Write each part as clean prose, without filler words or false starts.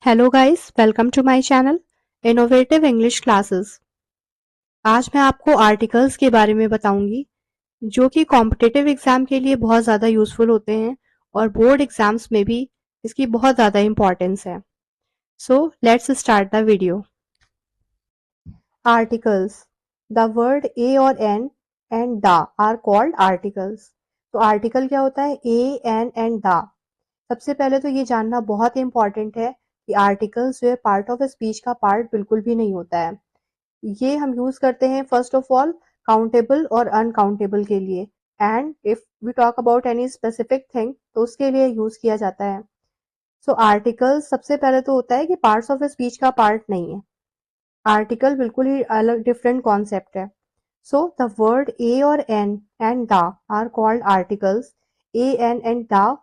Hello guys, welcome to my channel innovative English classes. आज मैं आपको आर्टिकल्स के बारे में बताऊंगी जो कि कॉम्पिटिटिव एग्जाम के लिए बहुत ज़्यादा यूज़फुल होते हैं और बोर्ड एग्जाम्स में भी इसकी बहुत ज़्यादा इम्पोर्टेंस है। So let's start the video. Articles. The word a और an and the are called articles. तो आर्टिकल क्या होता है? A, an and the. सबसे पहले तो ये जानना बहुत इंपॉर्टेंट है कि आर्टिकल्स जो है पार्ट ऑफ स्पीच का पार्ट बिल्कुल भी नहीं होता है। ये हम यूज करते हैं फर्स्ट ऑफ ऑल काउंटेबल और अनकाउंटेबल के लिए, and if we talk about any specific thing तो उसके लिए यूज किया जाता है। सो आर्टिकल सबसे पहले तो होता है कि पार्ट्स ऑफ स्पीच का पार्ट नहीं है। आर्टिकल बिल्कुल ही अलग डिफरेंट कॉन्सेप्ट है। सो द वर्ड ए और an and the are called articles. A, an and the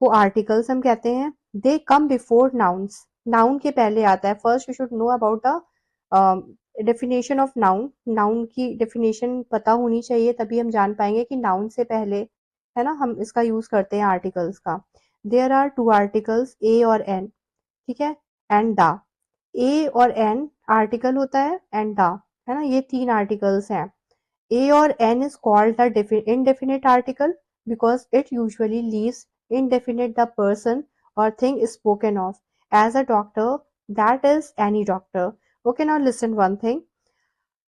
को आर्टिकल्स हम कहते हैं। They come before nouns. Noun के पहले आता है। First you should know about the definition of noun. Noun की डेफिनेशन पता होनी चाहिए, तभी हम जान पाएंगे कि नाउन से पहले है ना हम इसका यूज करते हैं आर्टिकल्स का। There are to articles a और एन, ठीक है, एंड द। ए और एन आर्टिकल होता है, एंड द है ना, ये तीन आर्टिकल्स हैं। A or N is called the indefinite article because it usually leaves indefinite the person or thing spoken of. As a doctor, that is any doctor. Okay, now listen one thing.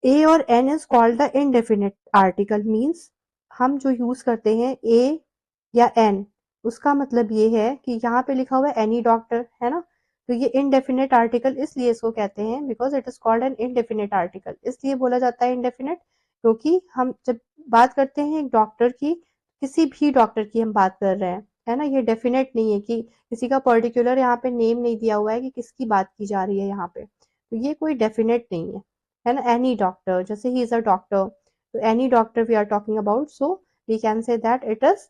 A or N is called the indefinite article means हम जो use करते हैं A या N, उसका मतलब ये है कि यहाँ पे लिखा हुआ है एनी डॉक्टर, है ना। तो ये इनडेफिनेट आर्टिकल इसलिए इसको कहते हैं because it is called an indefinite article. इसलिए बोला जाता है इनडेफिनेट क्योंकि हम जब बात करते हैं एक डॉक्टर की, किसी भी डॉक्टर की हम बात कर रहे हैं, है ना, ये डेफिनेट नहीं है कि किसी का पर्टिकुलर यहाँ पे नेम नहीं दिया हुआ है कि किसकी बात की जा रही है यहाँ पे, तो ये कोई डेफिनेट नहीं है ना। एनी डॉक्टर, जैसे ही इज अ डॉक्टर, तो any doctor we are talking about, so we can say that it is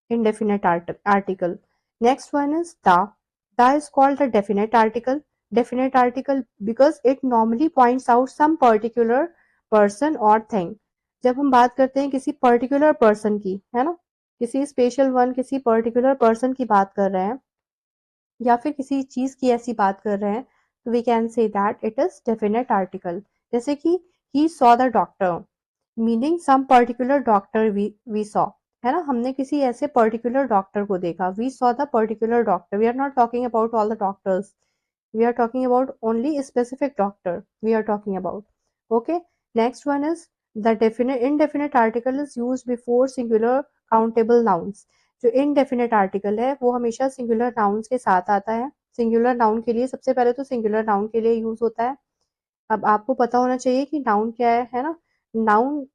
indefinite article. Next one is the. The is called the definite article. Definite article because it normally points out some particular person or thing. जब हम बात करते हैं किसी particular person की, है ना, किसी स्पेशल वन, किसी पर्टिकुलर पर्सन की बात कर रहे हैं या फिर किसी चीज की ऐसी बात कर रहे हैं, तो we can say that it is definite article. जैसे कि he saw the doctor, meaning some particular doctor we saw, है ना, हमने किसी ऐसे पर्टिकुलर डॉक्टर को देखा। We saw the particular doctor, we are not talking about all the doctors, we are talking about only specific doctor we are talking about. Okay, next one is the definite indefinite article is use before singular countable nouns. जो indefinite article है वो हमेशा singular nouns के साथ आता है। Singular noun के लिए सबसे पहले तो सिंगुलर नाउन के लिए यूज होता है। अब आपको पता होना चाहिए कि नाउन क्या है ना। Noun,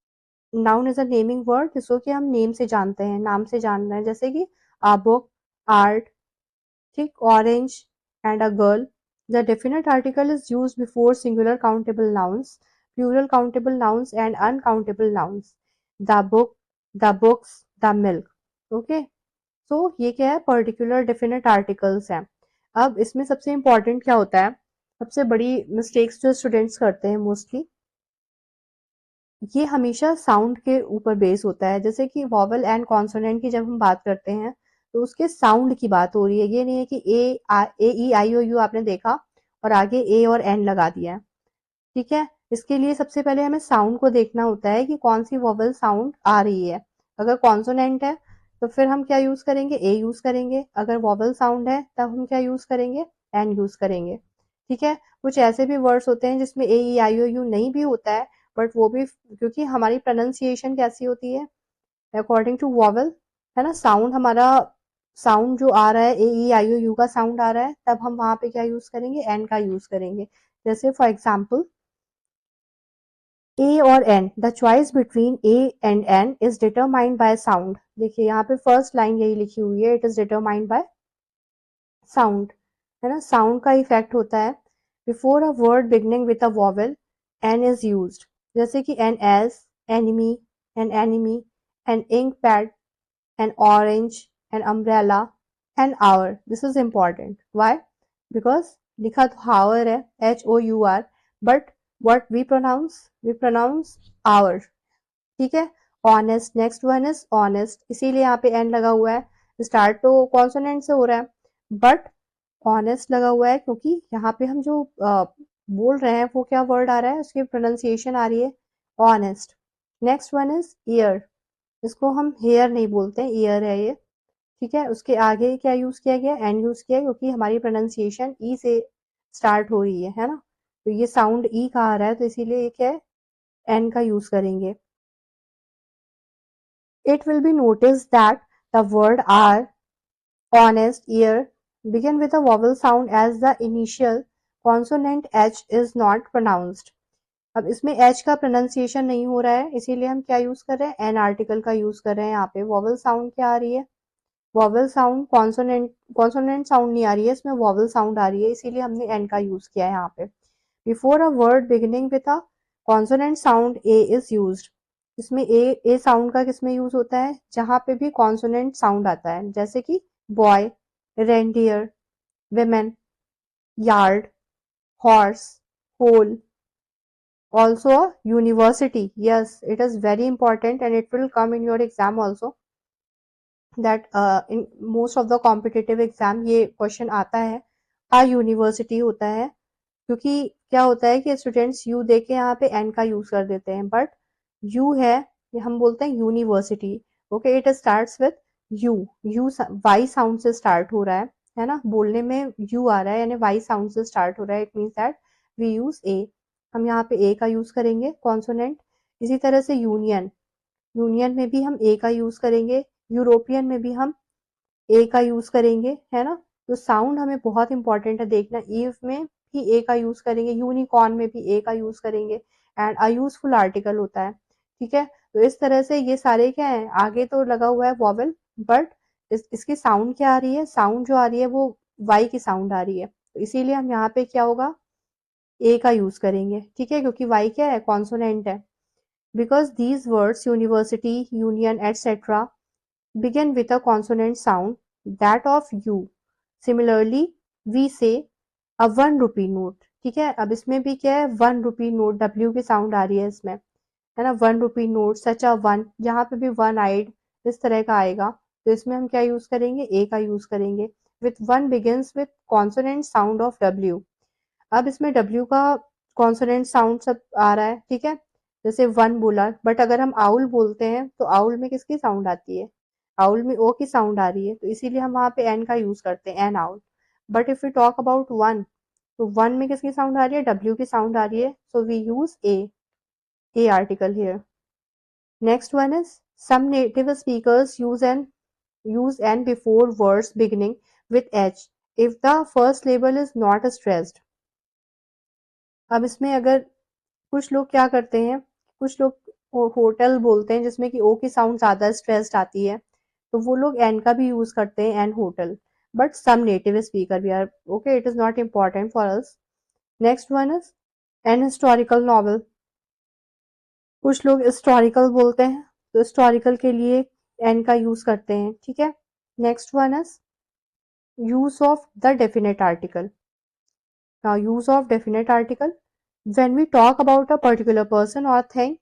noun is a naming word जिसको कि हम नेम से जानते हैं, नाम से जान रहे हैं, जैसे कि आ बुक, आर्ट, ठीक, orange and a girl. The definite article is use before singular countable nouns, plural countable nouns and uncountable nouns. The book, the books, the milk. Okay, तो ये क्या है, पर्टिकुलर डेफिनेट आर्टिकल्स हैं। अब इसमें सबसे important क्या होता है, सबसे बड़ी मिस्टेक्स जो स्टूडेंट्स करते हैं मोस्टली, ये हमेशा साउंड के ऊपर बेस होता है। जैसे कि वॉवल एंड कॉन्सोनेंट की जब हम बात करते हैं तो उसके साउंड की बात हो रही है। ये नहीं है कि ए ई आई ओ यू आपने देखा और आगे ए और एन लगा दिया है, ठीक है। इसके लिए सबसे पहले हमें साउंड को देखना होता है कि कौन सी वॉवल साउंड आ रही है। अगर कॉन्सोनेंट है तो फिर हम क्या यूज करेंगे, ए यूज करेंगे। अगर वॉवल साउंड है तब हम क्या यूज करेंगे, एन यूज करेंगे, ठीक है। कुछ ऐसे भी वर्ड्स होते हैं जिसमें ए ई आई ओ यू नहीं भी होता है, बट वो भी क्योंकि हमारी प्रोनाउंसिएशन कैसी होती है अकॉर्डिंग टू वॉवल, है ना, साउंड हमारा, साउंड जो आ रहा है ए ई आई ओ यू का साउंड आ रहा है, तब हम वहां पे क्या यूज करेंगे, एन का यूज करेंगे। जैसे फॉर एग्जाम्पल ए और an, the choice between a and an is determined by sound. देखिए यहाँ पे फर्स्ट लाइन यही लिखी हुई है, it is determined by sound, है ना, साउंड का इफेक्ट होता है। Before a word beginning with a vowel an is used, जैसे कि an age, enemy, an enemy, an ink pad, an orange, an umbrella, an hour. This is important. Why? Because लिखा तो hour है, HOUR, but what we pronounce hour, ठीक है। Honest, next one is honest, इसीलिए यहाँ पे n लगा हुआ है। स्टार्ट तो कॉन्सोनेंट से हो रहा है, बट ऑनेस्ट लगा हुआ है क्योंकि यहाँ पे हम जो बोल रहे हैं वो क्या वर्ड आ रहा है, उसकी प्रोनाउंसिएशन आ रही है honest. Next one is year, इसको हम हेयर नहीं बोलते हैं, ईयर है ये। ठीक है, उसके आगे क्या यूज किया गया, एन यूज किया, क्योंकि हमारी प्रोनाउंसिएशन ई से स्टार्ट हो रही है ना, तो ये साउंड ई का आ रहा है, तो इसीलिए ये क्या है, एन का यूज करेंगे। It will be notice that the word are honest ear begin with a vowel sound as the initial consonant H is not pronounced। अब इसमें H का प्रोनाउंसिएशन नहीं हो रहा है, इसीलिए हम क्या यूज कर रहे हैं, एन आर्टिकल का यूज कर रहे हैं। यहाँ पे वॉवल साउंड क्या आ रही है, vowel sound, consonant consonant sound नहीं आ रही है, इसमें वॉवल साउंड आ रही है, इसीलिए हमने एन का यूज किया है यहाँ पे। Before a word beginning with a consonant sound A is used. इसमें ए साउंड का किसमें यूज होता है, जहां पे भी कॉन्सोनेंट साउंड आता है, जैसे कि boy, reindeer, women, yard, horse, hole. Also a university. Yes, it is very important and it will come in your exam also. That in most of the competitive exam ये question आता है, a university होता है, क्योंकि क्या होता है कि स्टूडेंट्स यू दे के यहाँ पे एन का यूज कर देते हैं, बट यू है, ये हम बोलते हैं university. Okay, it starts with you, you Y sound से स्टार्ट हो रहा है ना, बोलने में यू आ रहा है, यानी वाई साउंड से स्टार्ट हो रहा है, it means that we use a. हम यहाँ पे ए का यूज करेंगे कॉन्सोनेंट। इसी तरह से यूनियन, यूनियन में भी हम ए का यूज करेंगे, यूरोपियन में भी हम ए का यूज करेंगे, है ना। तो साउंड हमें बहुत इंपॉर्टेंट है देखना, ईव में भी ए का यूज करेंगे, यूनिकॉर्न में भी ए का यूज करेंगे, एंड अ यूजफुल आर्टिकल होता है। ठीक है, तो इस तरह से ये सारे क्या है, आगे तो लगा हुआ है वॉवल, बट इसकी साउंड क्या आ रही है, साउंड जो आ रही है वो वाई की साउंड आ रही है, तो इसीलिए हम यहाँ पे क्या होगा, ए का यूज करेंगे। ठीक है, क्योंकि वाई क्या है, कॉन्सोनेंट है। Because these words university, union etcetera begin with a consonant sound, that of U. Similarly, we say a 1 rupee note। ठीक है, अब इसमें भी क्या है, 1 rupee note, W की साउंड आ रही है इसमें, है ना। 1 rupee note, such a one, यहाँ पे भी वन आइड इस तरह का आएगा, तो इसमें हम क्या यूज करेंगे, ए का यूज करेंगे। With one begins with consonant sound of W. अब इसमें डब्ल्यू का कॉन्सोनेंट साउंड सब आ रहा है, ठीक है, जैसे वन बोला, बट अगर हम आउल बोलते हैं तो आउल में किसकी साउंड आती है, आउल में ओ की साउंड आ रही है, तो इसीलिए हम वहां पे एन का यूज करते हैं, N owl. But if you talk about one, तो वन में किसकी साउंड आ रही है, डब्ल्यू की साउंड आ रही है, so we use a article here. Next one is some native speakers use and before words beginning with H if the first label is not stressed। अब इसमें अगर कुछ लोग क्या करते हैं, कुछ लोग होटल बोलते हैं जिसमें कि ओ की साउंड ज्यादा स्ट्रेस्ड आती है, तो वो लोग एन का भी यूज करते हैं, an hotel. But some native speaker we are okay, it is not important for us. Next one is an historical novel. कुछ लोग हिस्टोरिकल बोलते हैं, तो हिस्टोरिकल के लिए एन का यूज करते हैं। ठीक है, next one is use of the definite article. Now, use of definite article. When we talk about a particular person or thing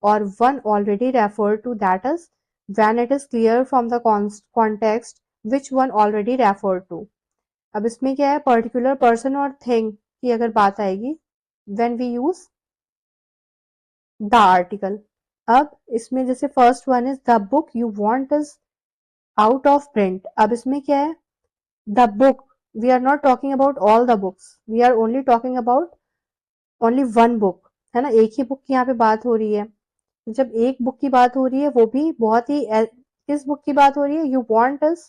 or one already referred to, that is when it is clear from the context which one already referred to। अब इसमें क्या है, particular person और thing की अगर बात आएगी, when we use the article. अब इसमें जैसे first one is the book you want is out of print. अब इसमें क्या है, the book, we are not talking about all the books, we are only talking about only one book, है ना, एक ही बुक की यहाँ पे बात हो रही है। तो जब एक बुक की बात हो रही है, वो भी बहुत ही किस बुक की बात हो रही है, you want is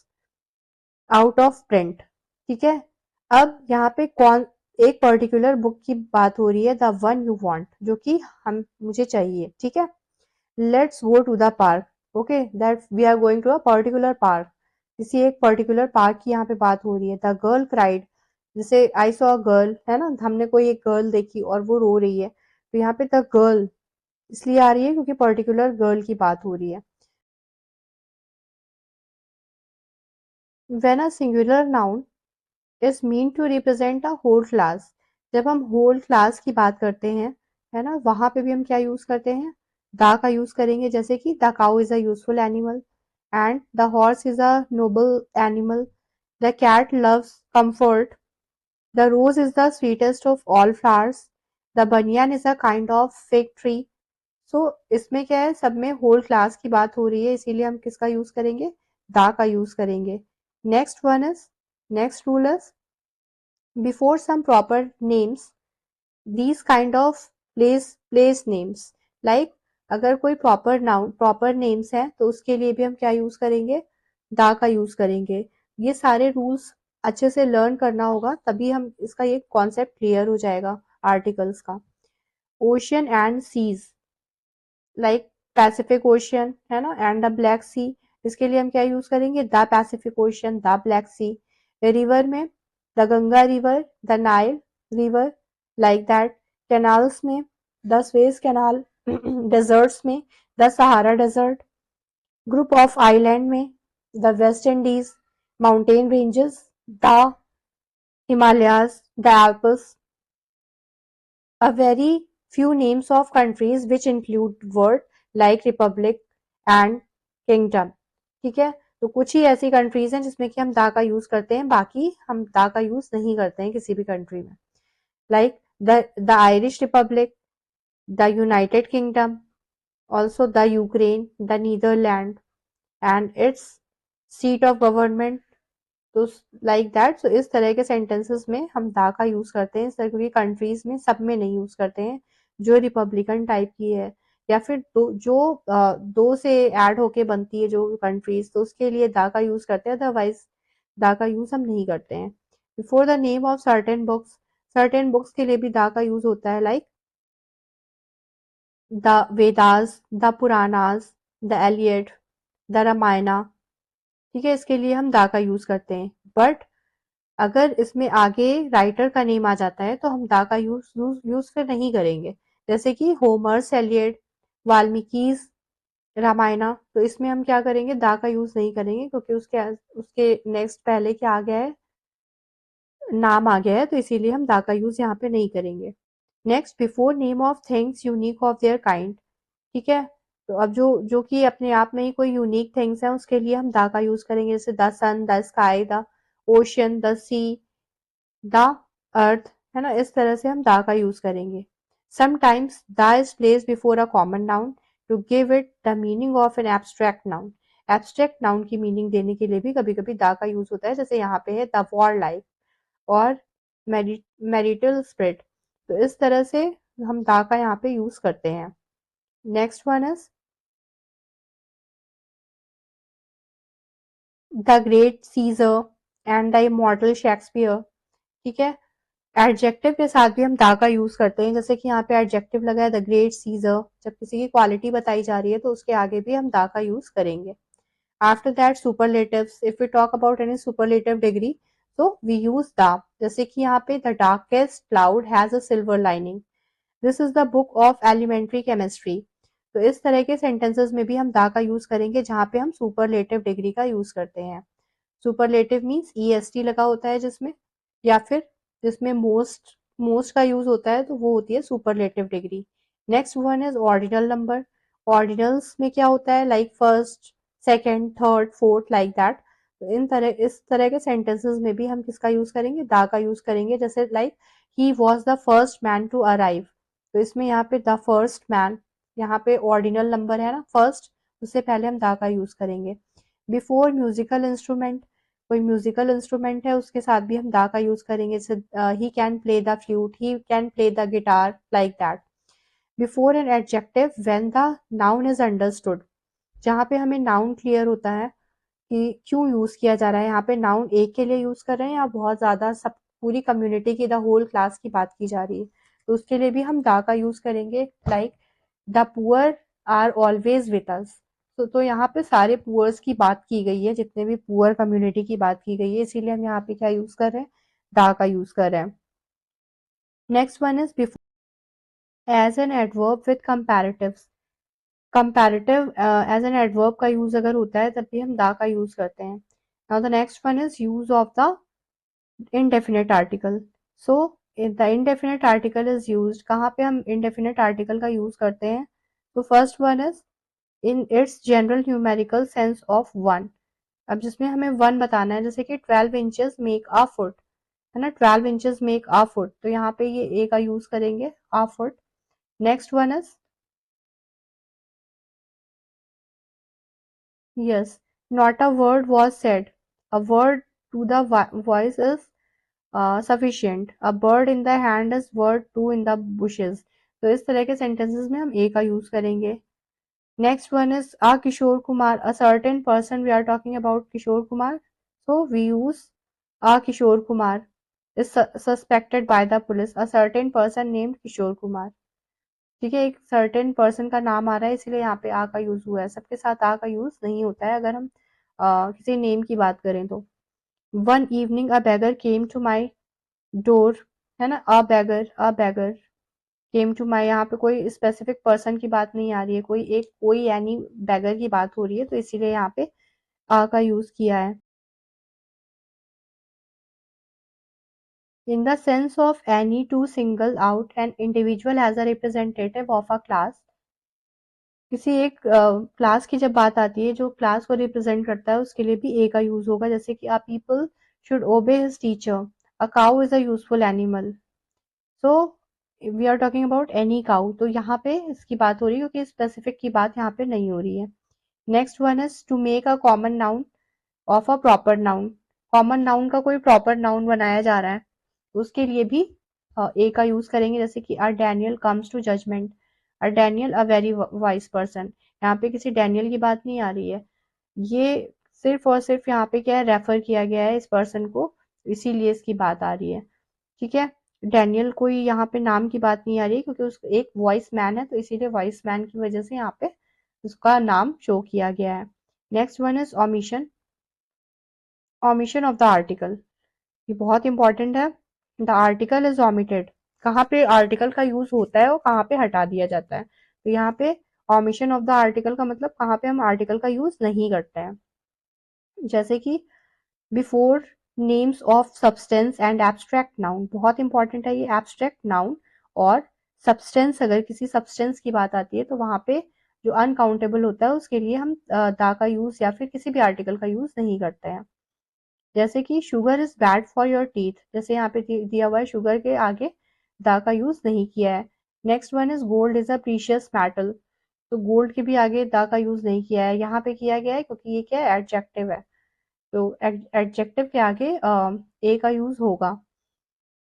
out of print. ठीक है, अब यहाँ पे कौन, एक पर्टिकुलर बुक की बात हो रही है, द वन यू वांट, जो कि हम मुझे चाहिए। ठीक है, let's go to the park. Okay, that we are going to a particular park, किसी एक पर्टिकुलर पार्क की यहाँ पे बात हो रही है। द गर्ल क्राइड, जैसे आई सॉ अ गर्ल, है ना, हमने कोई एक गर्ल देखी और वो रो रही है, तो यहाँ पे द गर्ल इसलिए आ रही है क्योंकि पर्टिकुलर गर्ल की बात हो रही है। When a singular noun is mean to represent a whole class. जब हम होल क्लास की बात करते हैं, है ना, वहां पे भी हम क्या यूज करते हैं, द का यूज करेंगे, जैसे कि the cow is a useful animal and the horse is a noble animal the cat loves comfort, the rose is the sweetest of all flowers, the banyan is a kind of fig tree. So इसमें क्या है, सब में whole class की बात हो रही है, इसीलिए हम किसका यूज करेंगे, दा का यूज करेंगे। Next one is, next rule is, before some proper names these kind of place names, like अगर कोई प्रॉपर नाउन प्रॉपर नेम्स है तो उसके लिए भी हम क्या यूज करेंगे, दा का यूज करेंगे। ये सारे रूल्स अच्छे से लर्न करना होगा, तभी हम इसका ये कॉन्सेप्ट क्लियर हो जाएगा आर्टिकल्स का। Ocean and seas, like Pacific Ocean है ना, एंड द ब्लैक सी, इसके लिए हम क्या यूज करेंगे, the Pacific Ocean, the Black Sea. River में the Ganga river, the Nile river, like that. Canals में द स्वेज कैनाल, डेजर्ट्स में the Sahara desert, group of island में the West Indies, mountain ranges the Himalayas, the Alps. A very few names of countries which include word like republic and kingdom। ठीक है, तो कुछ ही ऐसी countries हैं जिसमें कि हम दा का यूज करते हैं, बाकी हम दा का यूज नहीं करते हैं किसी भी कंट्री में। Like the Irish Republic, the United Kingdom, also the Ukraine, the Netherland and its seat of government. तो लाइक दैट, सो इस तरह के सेंटेंसेस में हम दा का यूज करते हैं, इस तरह की कंट्रीज में सब में नहीं यूज करते हैं, जो रिपब्लिकन टाइप की है या फिर दो से ऐड होके बनती है जो कंट्रीज, तो उसके लिए दा का यूज करते हैं, अदरवाइज दा का यूज हम नहीं करते हैं। Before the name of certain books के लिए भी दा का यूज होता है, like the Vedas, the Puranas, the Iliad, the Ramayana. ठीक है, इसके लिए हम दा का यूज करते हैं। बट अगर इसमें आगे राइटर का नेम आ जाता है तो हम दा का यूज फिर नहीं करेंगे, जैसे कि होमर्स एलियड, वाल्मीकिस रामायणा, तो इसमें हम क्या करेंगे, दा का यूज नहीं करेंगे, क्योंकि उसके उसके नेक्स्ट पहले क्या आ गया है, नाम आ गया है, तो इसीलिए हम दा का यूज यहाँ पे नहीं करेंगे। Next, before name of things unique of their kind. ठीक है, तो अब जो जो कि अपने आप में ही कोई यूनिक थिंग्स है उसके लिए हम दा का यूज करेंगे, जैसे the sun, the sky, the ocean, the sea, the earth, है ना, इस तरह से हम दा का यूज करेंगे। Sometimes the is place before a common noun to give it the meaning of an abstract noun. Abstract noun की मीनिंग देने के लिए भी कभी कभी दा का यूज होता है, जैसे यहाँ पे है द वॉर लाइफ और मैरिटल स्प्रिट, तो इस तरह से हम दा का यहाँ पे यूज करते हैं। Next one is the great Caesar and the immortal Shakespeare. ठीक है, एडजेक्टिव के साथ भी हम दा का यूज करते हैं, जैसे कि यहाँ पे एडजेक्टिव लगा है द ग्रेट सीजर, जब किसी की क्वालिटी बताई जा रही है तो उसके आगे भी हम दा का यूज करेंगे। After that superlatives, if we talk about any superlative degree, तो वी यूज दा, जैसे कि यहाँ पे the darkest cloud has a silver lining, this is the book of elementary chemistry. तो इस तरह के सेंटेंसेस में भी हम दा का यूज करेंगे जहां पे हम सुपरलेटिव डिग्री का यूज करते हैं। सुपरलेटिव मीन्स ईएसटी लगा होता है जिसमें, या फिर जिसमें मोस्ट मोस्ट का यूज होता है, तो वो होती है superlative degree. Next one is ordinal number. Ordinals में क्या होता है, like first, second, third, fourth, like that. तो इस तरह के सेंटेंसेस में भी हम किसका यूज करेंगे, दा का यूज करेंगे, जैसे like he was the first man to arrive, तो इसमें यहाँ पे द फर्स्ट मैन, यहाँ पे ऑर्डिनल नंबर है ना फर्स्ट, उससे पहले हम दा का यूज करेंगे। बिफोर म्यूजिकल इंस्ट्रूमेंट, कोई म्यूजिकल इंस्ट्रूमेंट है उसके साथ भी हम दा का यूज करेंगे, जैसे he can play the flute, he can play the guitar, like that. Before an adjective when the noun is understood, जहाँ पे हमें नाउन क्लियर होता है कि क्यों यूज किया जा रहा है, यहाँ पे नाउन एक के लिए यूज कर रहे हैं या बहुत ज्यादा सब पूरी कम्युनिटी की, द होल क्लास की बात की जा रही है, तो उसके लिए भी हम दा का यूज करेंगे, like the poor are always with us. तो यहाँ पे सारे पुअर्स की बात की गई है, जितने भी पुअर कम्युनिटी की बात की गई है, इसीलिए हम यहाँ पे क्या यूज कर रहे हैं, दा का यूज कर रहे हैं। Next one is before as an adverb with comparatives. Comparative as an adverb का यूज अगर होता है तब भी हम दा का यूज करते हैं। Now the next one is use of the indefinite article। so the indefinite article is used, कहाँ पे हम indefinite article का यूज करते हैं, तो first one is in its general numerical sense of one। अब जिसमें हमें 1 बताना है, जैसे कि 12 इंचेस मेक अ फुट, है ना, 12 इंचेस मेक अ फुट, तो यहाँ पे ये ए का यूज करेंगे, a foot. Next one is yes, not a word was said. A word to the voice is sufficient. A bird in the hand is word two in the bushes. तो इस तरह के sentences में हम a का use करेंगे. Next one is a Kishore Kumar. A certain person, we are talking about Kishore Kumar. So we use a Kishore Kumar is suspected by the police. A certain person named Kishore Kumar. ठीक है, एक certain person का नाम आ रहा है इसीलिए यहाँ पे आ का यूज हुआ है, सबके साथ आ का यूज नहीं होता है अगर हम किसी नेम की बात करें तो। One evening a beggar came to my door, है ना, अ बैगर केम टू माई, यहाँ पे कोई स्पेसिफिक पर्सन की बात नहीं आ रही है, कोई यानी बैगर की बात हो रही है, तो इसीलिए यहाँ पे आ का यूज किया है। In the sense of any to single out an individual as a representative of a class, किसी एक क्लास की जब बात आती है जो क्लास को रिप्रेजेंट करता है उसके लिए भी ए का यूज होगा, जैसे कि a people should obey his teacher, a cow is a useful animal. So we are talking about any cow, तो यहाँ पे इसकी बात हो रही है क्योंकि स्पेसिफिक की बात यहाँ पे नहीं हो रही है। Next one is to make a common noun of a proper noun, common noun का कोई प्रॉपर नाउन बनाया जा रहा है, उसके लिए भी ए का यूज करेंगे, जैसे कि a Daniel comes to judgement, a Daniel a very wise person, यहाँ पे किसी डैनियल की बात नहीं आ रही है, ये सिर्फ और सिर्फ यहाँ पे क्या है, रेफर किया गया है इस पर्सन को, इसीलिए इसकी बात आ रही है। ठीक है, डैनियल कोई यहाँ पे नाम की बात नहीं आ रही है क्योंकि उस एक वॉइस मैन है, तो इसीलिए वॉइस मैन की वजह से यहाँ पे उसका नाम शो किया गया है। Next one is omission, omission of the article, ये बहुत इंपॉर्टेंट है। द आर्टिकल इज ओमिटेड, कहाँ पे आर्टिकल का यूज होता है और कहाँ पे हटा दिया जाता है, तो यहाँ पे ओमिशन ऑफ द आर्टिकल का मतलब कहाँ पे हम आर्टिकल का यूज नहीं करते हैं, जैसे कि before names of substance and abstract noun, बहुत इंपॉर्टेंट है ये एब्स्ट्रैक्ट नाउन और सब्सटेंस, अगर किसी सब्सटेंस की बात आती है तो वहां पे जो अनकाउंटेबल होता है उसके लिए हम दा का यूज या फिर किसी भी आर्टिकल का यूज नहीं करते हैं, जैसे कि sugar is bad for your teeth, जैसे यहाँ पे दिया हुआ है शुगर के आगे दा का यूज नहीं किया है। Next one is gold is a precious metal, तो गोल्ड के भी आगे दा का यूज नहीं किया है, यहाँ पे किया गया है क्योंकि ये क्या है, एडजेक्टिव है, तो एडजेक्टिव के आगे ए का यूज होगा।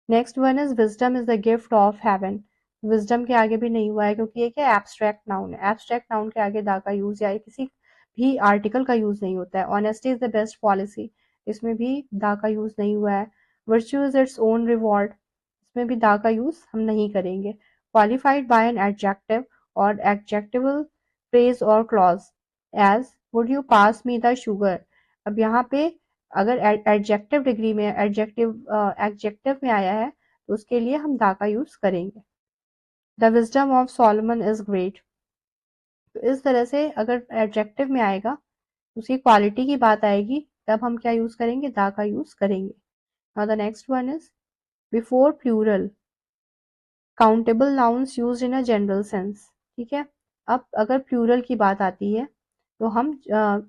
Next one is wisdom is the gift of haven, wisdom के आगे भी नहीं हुआ है क्योंकि ये क्या एब्स्ट्रैक्ट नाउन है, एब्स्ट्रैक्ट नाउन के आगे दा का यूज या किसी भी आर्टिकल का यूज नहीं होता है। Honesty is the best policy, इसमें भी दा का यूज नहीं हुआ है। Virtue is its own reward, इसमें भी दा का यूज हम नहीं करेंगे। क्वालिफाइड बाय एन एडजेक्टिव और एडजेक्टिवल फ्रेज और clause, as would you pass me the sugar, अब यहाँ पे अगर एडजेक्टिव डिग्री में एडजेक्टिव में आया है तो उसके लिए हम दा का यूज करेंगे। The wisdom of Solomon is great, तो इस तरह से अगर एडजेक्टिव में आएगा उसकी क्वालिटी की बात आएगी तब हम क्या यूज करेंगे, दा का यूज करेंगे। Now the next one is before plural countable nouns use in a general sense, ठीक है, अब अगर प्लूरल की बात आती है तो हम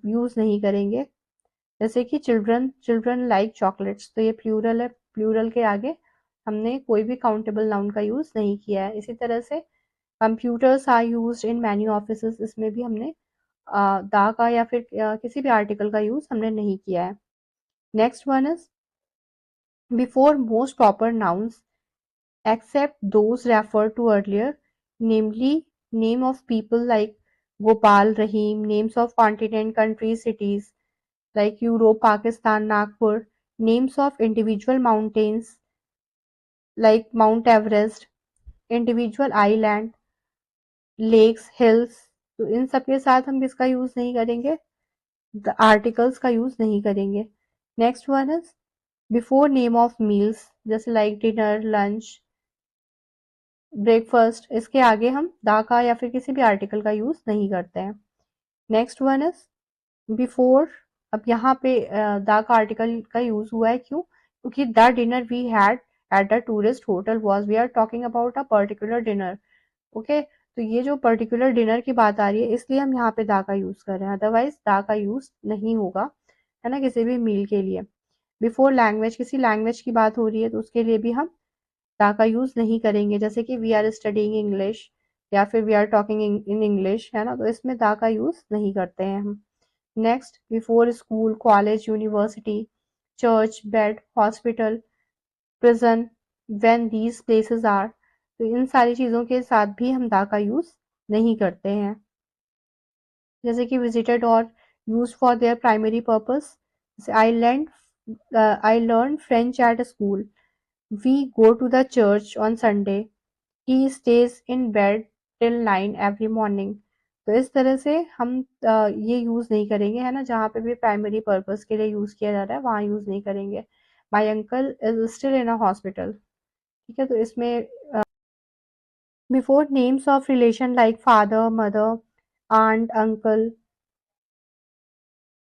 यूज नहीं करेंगे, जैसे कि चिल्ड्रन चिल्ड्रन लाइक चॉकलेट्स, तो ये प्लूरल है, प्लूरल के आगे हमने कोई भी काउंटेबल नाउन का यूज नहीं किया है। इसी तरह से computers are used in many offices, इसमें भी हमने दा का या फिर किसी भी आर्टिकल का यूज हमने नहीं किया है। Next one is before most proper nouns except those referred to earlier, namely name of people like Gopal, Rahim, names of continent, countries, cities like Europe, Pakistan, Nagpur, names of individual mountains like Mount Everest, individual island, lakes, hills, तो इन सब के साथ हम किसका use नहीं करेंगे, the articles का use नहीं करेंगे। Next one is before name of meals, जैसे लाइक डिनर, लंच, ब्रेकफास्ट, इसके आगे हम दा का या फिर किसी भी आर्टिकल का यूज नहीं करते हैं। नेक्स्ट वन इज बिफोर, अब यहाँ पे दा का आर्टिकल का यूज हुआ है, क्यों, क्योंकि the dinner we had at the tourist hotel was, we are talking about a particular dinner, okay, तो ये जो पर्टिकुलर डिनर की बात आ रही है इसलिए हम यहाँ पे दा का यूज कर रहे हैं, अदरवाइज दा का यूज नहीं होगा, है ना, किसी भी मील के लिए। बिफोर लैंग्वेज, किसी लैंग्वेज की बात हो रही है तो उसके लिए भी हम दा का यूज नहीं करेंगे, जैसे कि वी आर स्टडिंग इंग्लिश या फिर we are talking in English, है ना, तो इसमें दा का यूज नहीं करते हैं हम। Next, before school, college, university, church, bed, hospital, prison, when these places are, तो इन सारी चीजों के साथ भी हम दा का यूज नहीं करते हैं। जैसे कि विजिटेड और use for their primary purpose, I learn French at school, we go to the church on Sunday, he stays in bed till 9 every morning. तो इस तरह से हम ये यूज नहीं करेंगे, है ना, जहाँ पे भी प्राइमरी पर्पस के लिए यूज किया जा रहा है वहां यूज नहीं करेंगे। My uncle is still in a hospital. ठीक है, तो इसमें before names of relation like father, mother, aunt, uncle,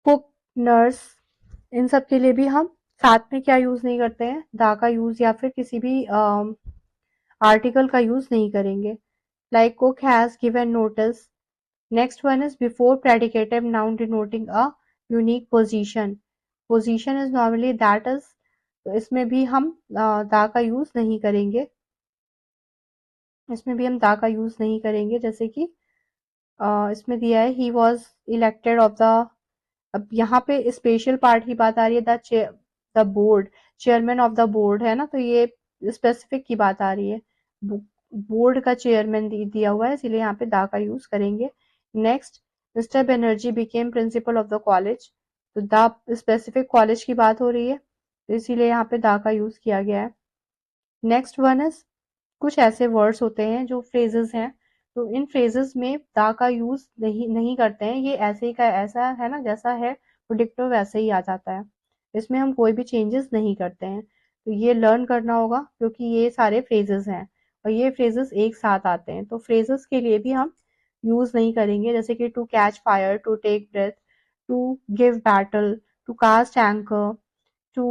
cook, nurse, इन सब के लिए भी हम साथ में क्या यूज नहीं करते हैं, दा का यूज या फिर किसी भी आर्टिकल का यूज नहीं करेंगे। Like cook has given notice. Next one is before predicative noun denoting a unique position, position is normally that is, तो इसमें भी हम दा का यूज नहीं करेंगे, इसमें भी हम दा का यूज नहीं करेंगे। जैसे कि इसमें दिया है he was elected of the, अब यहाँ पे स्पेशल पार्ट की बात आ रही है, the board, chairman of the board, है ना, तो ये स्पेसिफिक की बात आ रही है, बोर्ड का चेयरमैन दिया हुआ है, इसलिए यहाँ पे दा का यूज करेंगे। Next, mister Banerjee became principle of the college, तो द स्पेसिफिक कॉलेज की बात हो रही है, तो इसीलिए यहाँ पे दा का यूज किया गया है। नेक्स्ट वन इज, कुछ ऐसे वर्ड्स होते हैं जो फ्रेजेस हैं, तो इन फ्रेजेस में दा का यूज नहीं नहीं करते हैं, ये ऐसे ही का ऐसा है ना, जैसा है प्रोडिक्टिव वैसे ही आ जाता है, इसमें हम कोई भी चेंजेस नहीं करते हैं। तो ये लर्न करना होगा क्योंकि ये सारे फ्रेजेस हैं और ये फ्रेजेस एक साथ आते हैं, तो फ्रेजेस के लिए भी हम यूज नहीं करेंगे, जैसे कि to catch fire, to take breath, to give battle, to cast anchor, to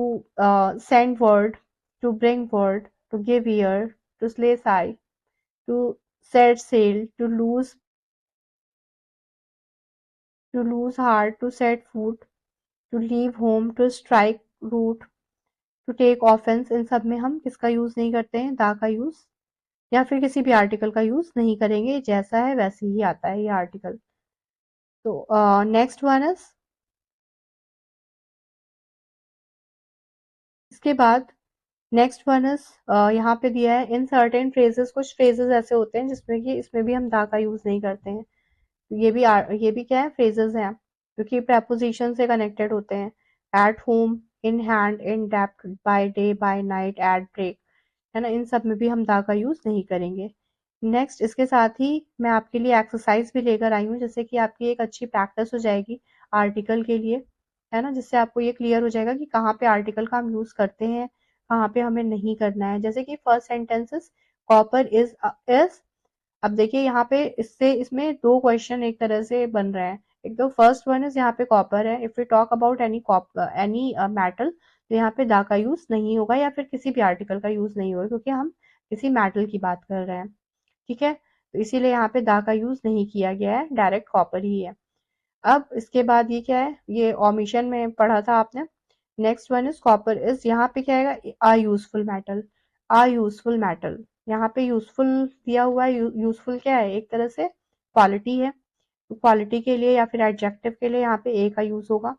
send word, to bring word, to give ear, to slay sigh, to set sail, to lose heart, to set foot, to leave home, to strike root, to take offense, इन सब में हम किसका use नहीं करते हैं, दा का use या फिर किसी भी आर्टिकल का यूज नहीं करेंगे, जैसा है वैसे ही आता है ये आर्टिकल। तो नेक्स्ट वन इज, इसके बाद नेक्स्ट वन इज, यहाँ पे दिया है इन सर्टेन फ्रेजेस, कुछ फ्रेजेस ऐसे होते हैं जिसमें कि इसमें भी हम दा का यूज नहीं करते हैं, ये भी क्या है, फ्रेजेस हैं जो कि प्रेपोजिशन से कनेक्टेड होते हैं। At home, in hand, in depth, by day, by night, at break, है ना, इन सब में भी हम दा का यूज नहीं करेंगे। नेक्स्ट, इसके साथ ही मैं आपके लिए एक्सरसाइज भी लेकर आई हूँ, जैसे कि आपकी एक अच्छी प्रैक्टिस हो जाएगी आर्टिकल के लिए, है ना, जिससे आपको ये क्लियर हो जाएगा कि कहाँ पे आर्टिकल का हम यूज करते हैं, कहाँ पे हमें नहीं करना है। जैसे कि फर्स्ट सेंटेंसेस, कॉपर इज, अब देखिए यहाँ पे इससे इसमें दो क्वेश्चन एक तरह से बन रहे हैं। एक तो फर्स्ट वन इज, यहाँ पे कॉपर है, if we talk about any metal, तो यहाँ पे दा का यूज नहीं होगा या फिर किसी भी आर्टिकल का यूज नहीं होगा क्योंकि हम किसी मेटल की बात कर रहे हैं। ठीक है, तो इसीलिए यहाँ पे दा का यूज नहीं किया गया है, डायरेक्ट कॉपर ही है। अब इसके बाद ये क्या है, ये ओमिशन में पढ़ा था आपने। Next one is copper is, यहाँ पे क्या आएगा, आ यूजफुल मेटल, आ यूजफुल मेटल, यहाँ पे यूजफुल दिया हुआ है, यूजफुल क्या है, एक तरह से क्वालिटी है, तो क्वालिटी के लिए या फिर एडजेक्टिव के लिए यहाँ पे ए का यूज होगा।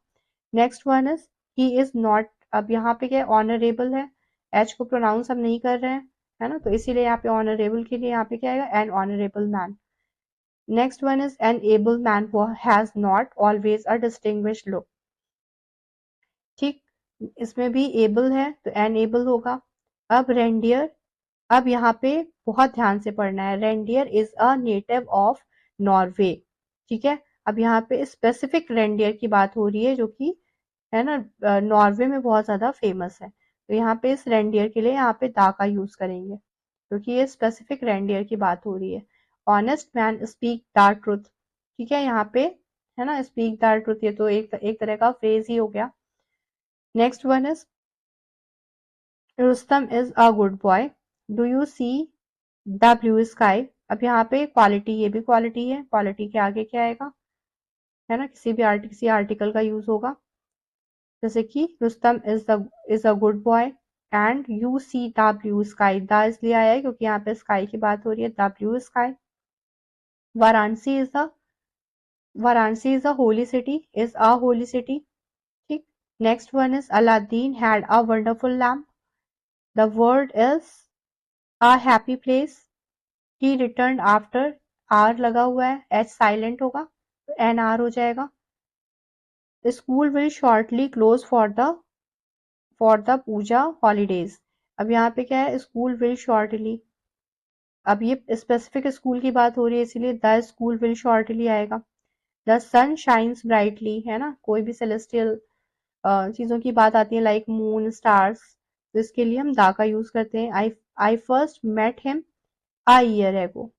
Next one is, he is not, अब यहाँ पे क्या है, ऑनरेबल है, एच को प्रोनाउंस हम नहीं कर रहे हैं, है ना, तो इसीलिए यहाँ पे ऑनरेबल के लिए यहाँ पे क्या आएगा, an honourable man. Next one is, an able man has not always a distinguish look. ठीक, इसमें भी एबल है तो एन एबल होगा। अब रेंडियर, अब यहाँ पे बहुत ध्यान से पढ़ना है, reindeer is a native of Norway. ठीक है, अब यहाँ पे स्पेसिफिक रेंडियर की बात हो रही है जो कि, है ना, नॉर्वे में बहुत ज्यादा फेमस है, तो यहाँ पे इस रेंडियर के लिए यहाँ पे दा का यूज करेंगे क्योंकि ये स्पेसिफिक रेंडियर की बात हो रही है। Honest man speak the truth, ठीक है, यहाँ पे, है ना, स्पीक द ट्रुथ, ये तो एक तरह का फ्रेज ही हो गया। Next one is, Rustam is a good boy, do you see the blue sky. अब यहाँ पे क्वालिटी, ये भी क्वालिटी है, क्वालिटी के आगे क्या आएगा, है ना, किसी आर्टिकल का यूज होगा। जैसे कि Rustam is a good boy and you see the blue sky. The इसलिए आया है क्योंकि यहाँ पे स्काई की बात हो रही है, the blue sky. Varanasi is the Varanasi is a holy city, is a holy city. ठीक। Next one is Aladdin had a wonderful lamp. The word is a happy place. He return after, are लगा हुआ है, H silent होगा तो N आर हो जाएगा। School will shortly close for the puja holidays. अब यहाँ पे क्या है, स्कूल विल शॉर्टली, अब ये स्पेसिफिक स्कूल की बात हो रही है इसीलिए द स्कूल विल शॉर्टली आएगा। द सन शाइन्स ब्राइटली, है ना, कोई भी सेलेस्टियल चीजों की बात आती है लाइक मून स्टार्स, तो इसके लिए हम दा का यूज करते हैं। I first met him a year ago,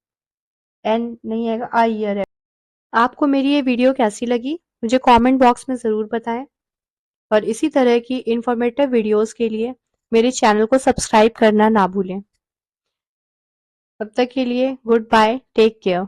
an नहीं आएगा, अ ईयर एगो। आपको मेरी ये वीडियो कैसी लगी मुझे कमेंट बॉक्स में ज़रूर बताएं, और इसी तरह की इंफॉर्मेटिव वीडियोस के लिए मेरे चैनल को सब्सक्राइब करना ना भूलें। तब तक के लिए गुड बाय, टेक केयर।